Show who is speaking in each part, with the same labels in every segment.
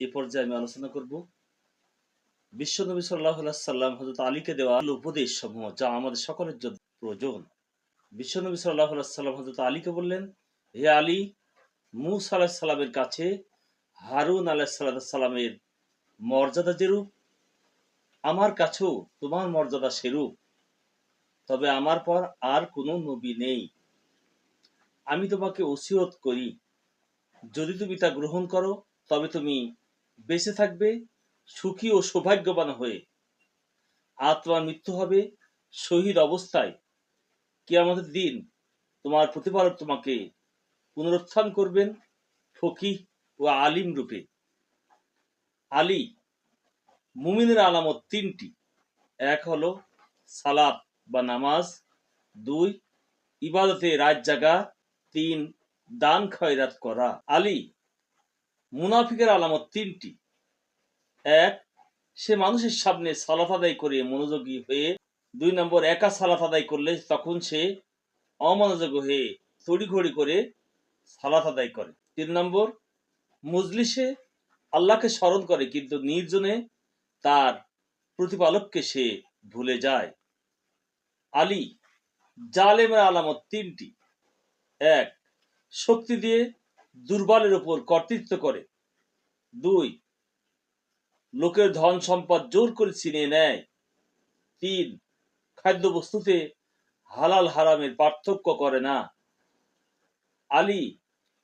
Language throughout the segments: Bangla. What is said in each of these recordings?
Speaker 1: এ পর্যায়ে আমি আলোচনা করব বিশ্বনবী সাল্লাল্লাহু আলাইহি সাল্লাম হযরত আলীকে দেওয়া উপদেশ সমূহ, যা আমাদের সকলের জন্য প্রয়োজন। বিশ্বনবী সাল্লাল্লাহু আলাইহি সাল্লাম হযরত আলীকে বললেন, হে আলী, মূসা আলাইহিস সালামের কাছে হারুন আলাইহিস সালামের মর্যাদা যেরূপ, আমার কাছেও তোমার মর্যাদা সেরূপ। তবে আমার পর আর কোনো নবী নেই। আমি তোমাকে ওসিয়ত করি, যদি তুমি তা গ্রহণ করো তবে তুমি বেঁচে থাকবে সুখী ও সৌভাগ্যবান হয়ে। আর তোমার মৃত্যু হবে শহীদ অবস্থায়। কিয়ামতের দিন তোমার প্রতিপালক তোমাকে পুনরুত্থান করবেন ফকিহ ও আলিম রূপে। আলী, মুমিনের আলামত তিনটি। এক হলো সালাত বা নামাজ, দুই ইবাদতে রাত জাগা, তিন দান খয়রাত করা। আলী, মুনাফিকের আলামত তিনটি। এক, সে মানুষের সামনে সালাত আদায় করে মনোযোগী হয়ে। দুই নম্বর, একা সালাত আদায় করলে তখন সে অমনোযোগী হয়ে তড়িঘড়ি করে সালাত আদায় করে। তিন নম্বর, মজলিসে আল্লাহকে স্মরণ করে কিন্তু নির্জনে তার প্রতিপালককে সে ভুলে যায়। আলী, জালেমের আলামত তিনটি। এক, শক্তি দিয়ে দুর্বলের উপর কর্তৃত্ব করে। দুই, লোকের ধন সম্পদ জোর করে ছিনিয়ে নেয়। তিন, খাদ্য বস্তুতে হালাল হারামের পার্থক্য করে না। আলী,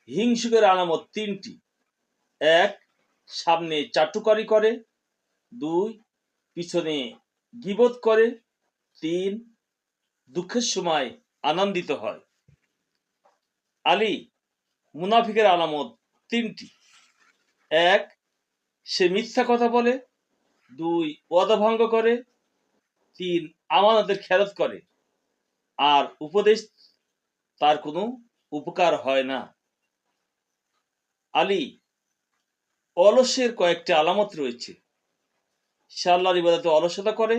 Speaker 1: হিংসুকের আলামত তিনটি। এক, সামনে চাটুকারি করে। দুই, পিছনে গীবত করে। তিন, দুঃখের সময় আনন্দিত হয়। আলী, মুনাফিকের আলামত তিনটি। এক, সে মিথ্যা কথা বলে। দুই, ওয়াদা ভঙ্গ করে। তিন, আমানতের খেয়ানত করে। আর উপদেশ তার কোনো উপকার হয় না। আলী, অলসের কয়েকটি আলামত রয়েছে। সে আল্লাহর ইবাদতে অলসতা করে।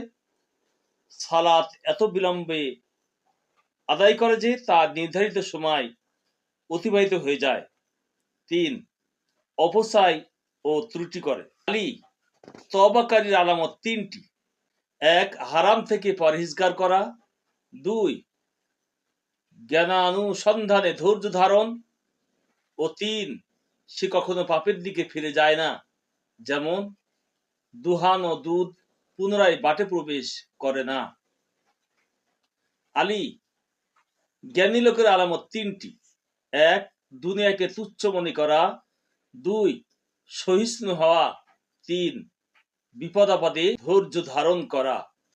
Speaker 1: সালাত এত বিলম্বে আদায় করে যে তার নির্ধারিত সময় অতিবাহিত হয়ে যায়। তিন, অপচয় ও ত্রুটি করে। আলী, তওবাকারীর আলামত তিনটি। এক, হারাম থেকে পরহেজগার করা। দুই, জ্ঞানানুসন্ধানে ধৈর্য ধারণ। ও তিন, সে কখনো পাপের দিকে ফিরে যায় না, যেমন দুহান ও দুধ পুনরায় বাটে প্রবেশ করে না। আলী, জ্ঞানী লোকের আলামত তিনটি। এক, দুনিয়াকে তুচ্ছ মনে করা। দুই, সহিষ্ণু হওয়া। তিন, বিপদ আপদে ধৈর্য ধারণ করা।